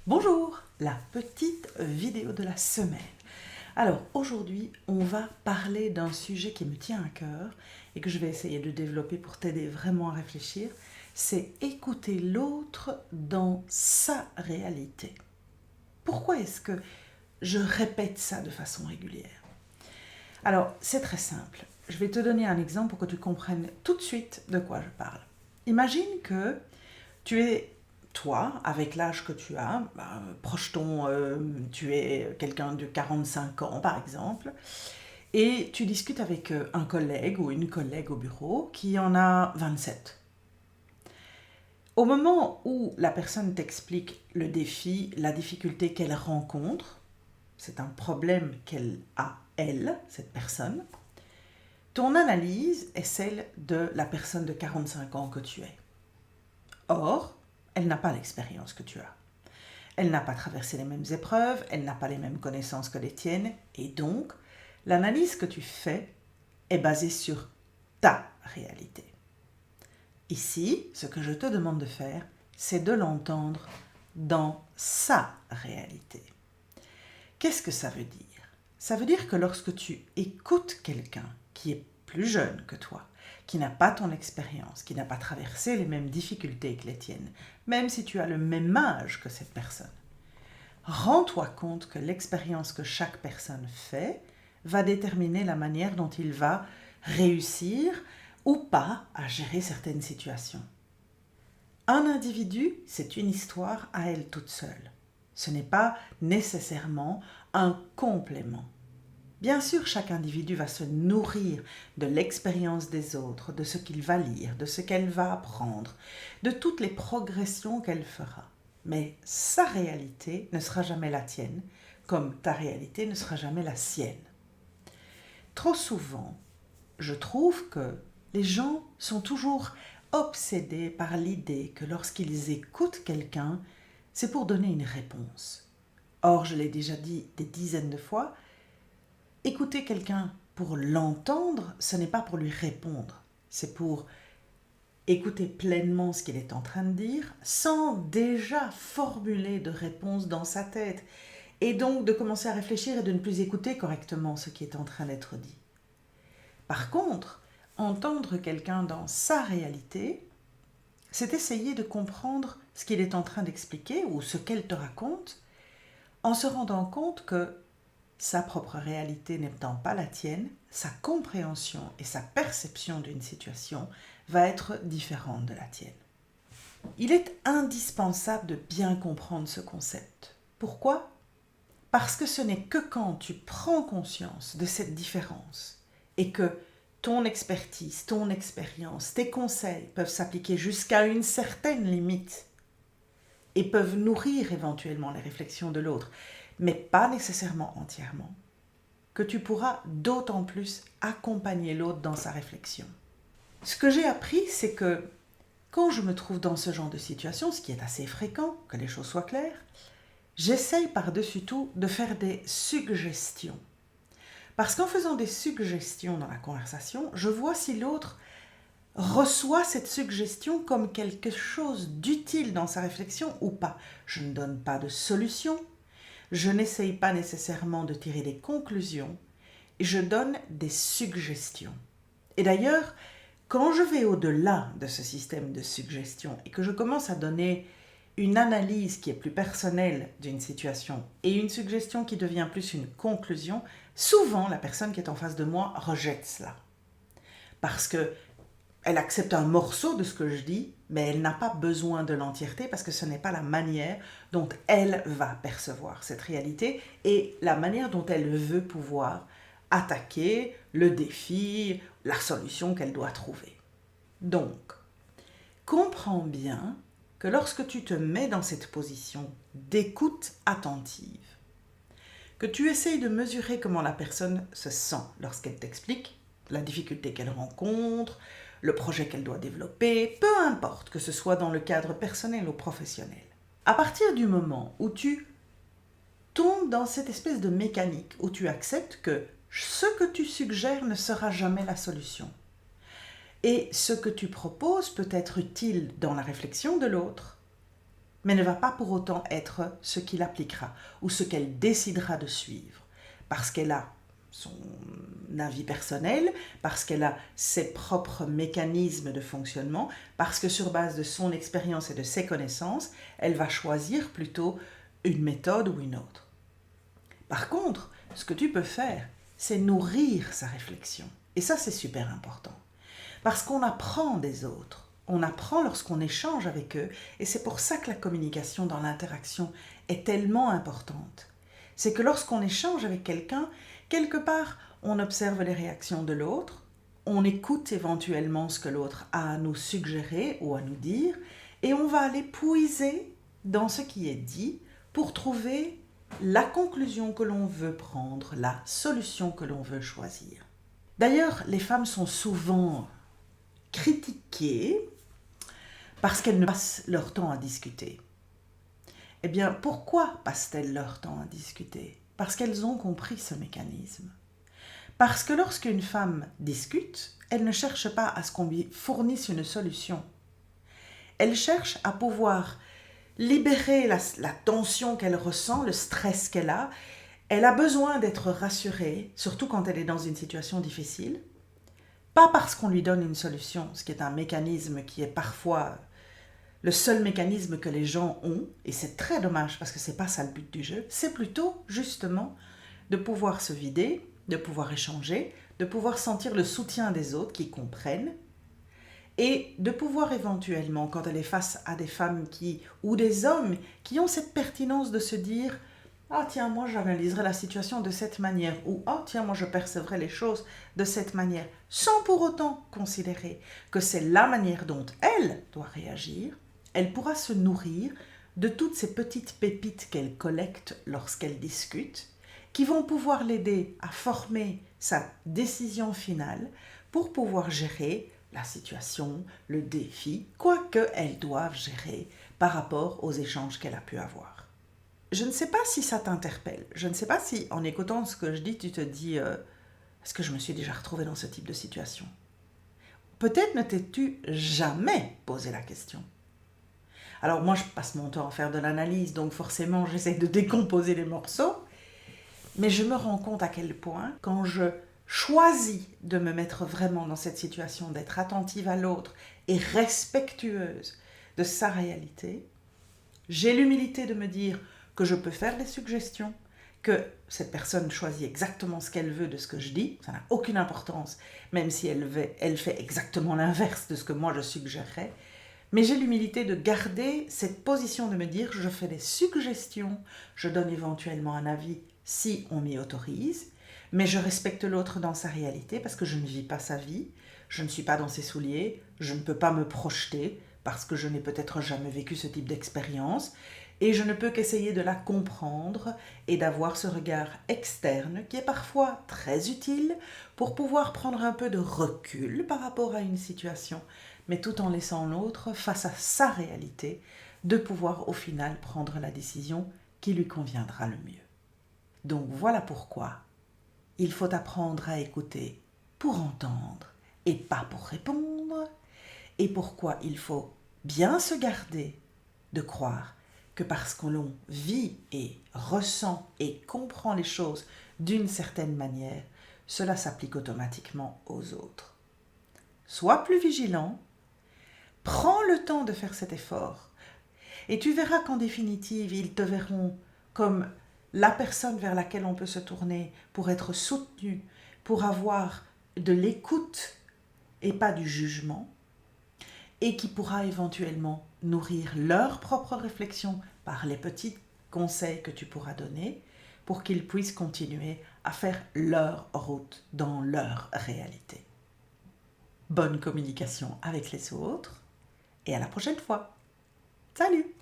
Bonjour, la petite vidéo de la semaine. Alors aujourd'hui, on va parler d'un sujet qui me tient à cœur et que je vais essayer de développer pour t'aider vraiment à réfléchir. C'est écouter l'autre dans sa réalité. Pourquoi est-ce que je répète ça de façon régulière? Alors, c'est très simple. Je vais te donner un exemple pour que tu comprennes tout de suite de quoi je parle. Imagine que tu es, toi, avec l'âge que tu as, projetons, tu es quelqu'un de 45 ans par exemple, et tu discutes avec un collègue ou une collègue au bureau qui en a 27. Au moment où la personne t'explique le défi, la difficulté qu'elle rencontre, c'est un problème qu'elle a, elle, cette personne, ton analyse est celle de la personne de 45 ans que tu es. Or, elle n'a pas l'expérience que tu as. Elle n'a pas traversé les mêmes épreuves, elle n'a pas les mêmes connaissances que les tiennes, et donc, l'analyse que tu fais est basée sur ta réalité. Ici, ce que je te demande de faire, c'est de l'entendre dans sa réalité. Qu'est-ce que ça veut dire? Ça veut dire que lorsque tu écoutes quelqu'un qui est plus jeune que toi, qui n'a pas ton expérience, qui n'a pas traversé les mêmes difficultés que les tiennes, même si tu as le même âge que cette personne, rends-toi compte que l'expérience que chaque personne fait va déterminer la manière dont il va réussir ou pas à gérer certaines situations. Un individu, c'est une histoire à elle toute seule. Ce n'est pas nécessairement un complément. Bien sûr, chaque individu va se nourrir de l'expérience des autres, de ce qu'il va lire, de ce qu'elle va apprendre, de toutes les progressions qu'elle fera. Mais sa réalité ne sera jamais la tienne, comme ta réalité ne sera jamais la sienne. Trop souvent, je trouve que les gens sont toujours obsédés par l'idée que lorsqu'ils écoutent quelqu'un, c'est pour donner une réponse. Or, je l'ai déjà dit des dizaines de fois, écouter quelqu'un pour l'entendre, ce n'est pas pour lui répondre, c'est pour écouter pleinement ce qu'il est en train de dire sans déjà formuler de réponse dans sa tête et donc de commencer à réfléchir et de ne plus écouter correctement ce qui est en train d'être dit. Par contre, entendre quelqu'un dans sa réalité, c'est essayer de comprendre ce qu'il est en train d'expliquer ou ce qu'elle te raconte en se rendant compte que sa propre réalité n'étant pas la tienne, sa compréhension et sa perception d'une situation va être différente de la tienne. Il est indispensable de bien comprendre ce concept. Pourquoi? Parce que ce n'est que quand tu prends conscience de cette différence et que ton expertise, ton expérience, tes conseils peuvent s'appliquer jusqu'à une certaine limite et peuvent nourrir éventuellement les réflexions de l'autre, mais pas nécessairement entièrement, que tu pourras d'autant plus accompagner l'autre dans sa réflexion. Ce que j'ai appris, c'est que quand je me trouve dans ce genre de situation, ce qui est assez fréquent, que les choses soient claires, j'essaye par-dessus tout de faire des suggestions. Parce qu'en faisant des suggestions dans la conversation, je vois si l'autre reçoit cette suggestion comme quelque chose d'utile dans sa réflexion ou pas. Je ne donne pas de solution, je n'essaye pas nécessairement de tirer des conclusions, je donne des suggestions. Et d'ailleurs, quand je vais au-delà de ce système de suggestion et que je commence à donner une analyse qui est plus personnelle d'une situation et une suggestion qui devient plus une conclusion, souvent la personne qui est en face de moi rejette cela. Parce qu'elle accepte un morceau de ce que je dis, mais elle n'a pas besoin de l'entièreté parce que ce n'est pas la manière dont elle va percevoir cette réalité et la manière dont elle veut pouvoir attaquer le défi, la solution qu'elle doit trouver. Donc, comprends bien que lorsque tu te mets dans cette position d'écoute attentive, que tu essayes de mesurer comment la personne se sent lorsqu'elle t'explique la difficulté qu'elle rencontre, le projet qu'elle doit développer, peu importe que ce soit dans le cadre personnel ou professionnel. À partir du moment où tu tombes dans cette espèce de mécanique, où tu acceptes que ce que tu suggères ne sera jamais la solution, et ce que tu proposes peut être utile dans la réflexion de l'autre, mais ne va pas pour autant être ce qu'il appliquera ou ce qu'elle décidera de suivre, parce qu'elle a son avis personnel, parce qu'elle a ses propres mécanismes de fonctionnement, parce que sur base de son expérience et de ses connaissances, elle va choisir plutôt une méthode ou une autre. Par contre, ce que tu peux faire, c'est nourrir sa réflexion. Et ça, c'est super important. Parce qu'on apprend des autres. On apprend lorsqu'on échange avec eux. Et c'est pour ça que la communication dans l'interaction est tellement importante. C'est que lorsqu'on échange avec quelqu'un, quelque part, on observe les réactions de l'autre, on écoute éventuellement ce que l'autre a à nous suggérer ou à nous dire, et on va aller puiser dans ce qui est dit pour trouver la conclusion que l'on veut prendre, la solution que l'on veut choisir. D'ailleurs, les femmes sont souvent critiquées parce qu'elles ne passent leur temps à discuter. Eh bien, pourquoi passent-elles leur temps à discuter ? Parce qu'elles ont compris ce mécanisme. Parce que lorsqu'une femme discute, elle ne cherche pas à ce qu'on lui fournisse une solution. Elle cherche à pouvoir libérer la tension qu'elle ressent, le stress qu'elle a. Elle a besoin d'être rassurée, surtout quand elle est dans une situation difficile. Pas parce qu'on lui donne une solution, ce qui est un mécanisme qui est parfois le seul mécanisme que les gens ont, et c'est très dommage parce que c'est pas ça le but du jeu, c'est plutôt justement de pouvoir se vider, de pouvoir échanger, de pouvoir sentir le soutien des autres qui comprennent, et de pouvoir éventuellement, quand elle est face à des femmes ou des hommes qui ont cette pertinence de se dire « Ah tiens, moi j'analyserai la situation de cette manière » ou « Ah tiens, moi je percevrai les choses de cette manière » sans pour autant considérer que c'est la manière dont elle doit réagir, elle pourra se nourrir de toutes ces petites pépites qu'elle collecte lorsqu'elle discute, qui vont pouvoir l'aider à former sa décision finale pour pouvoir gérer la situation, le défi, quoi qu'elle doive gérer par rapport aux échanges qu'elle a pu avoir. Je ne sais pas si ça t'interpelle, je ne sais pas si en écoutant ce que je dis, tu te dis est-ce que je me suis déjà retrouvée dans ce type de situation ? Peut-être ne t'es-tu jamais posé la question. Alors moi, je passe mon temps à faire de l'analyse, donc forcément, j'essaie de décomposer les morceaux, mais je me rends compte à quel point, quand je choisis de me mettre vraiment dans cette situation, d'être attentive à l'autre et respectueuse de sa réalité, j'ai l'humilité de me dire que je peux faire des suggestions, que cette personne choisit exactement ce qu'elle veut de ce que je dis, ça n'a aucune importance, même si elle fait exactement l'inverse de ce que moi je suggérerais, mais j'ai l'humilité de garder cette position de me dire je fais des suggestions, je donne éventuellement un avis si on m'y autorise, mais je respecte l'autre dans sa réalité parce que je ne vis pas sa vie, je ne suis pas dans ses souliers, je ne peux pas me projeter parce que je n'ai peut-être jamais vécu ce type d'expérience et je ne peux qu'essayer de la comprendre et d'avoir ce regard externe qui est parfois très utile pour pouvoir prendre un peu de recul par rapport à une situation, mais tout en laissant l'autre face à sa réalité de pouvoir au final prendre la décision qui lui conviendra le mieux. Donc voilà pourquoi il faut apprendre à écouter pour entendre et pas pour répondre, et pourquoi il faut bien se garder de croire que parce que l'on vit et ressent et comprend les choses d'une certaine manière, cela s'applique automatiquement aux autres. Sois plus vigilant, prends le temps de faire cet effort, et tu verras qu'en définitive, ils te verront comme la personne vers laquelle on peut se tourner pour être soutenu, pour avoir de l'écoute et pas du jugement, et qui pourra éventuellement nourrir leur propre réflexion par les petits conseils que tu pourras donner pour qu'ils puissent continuer à faire leur route dans leur réalité. Bonne communication avec les autres et à la prochaine fois. Salut!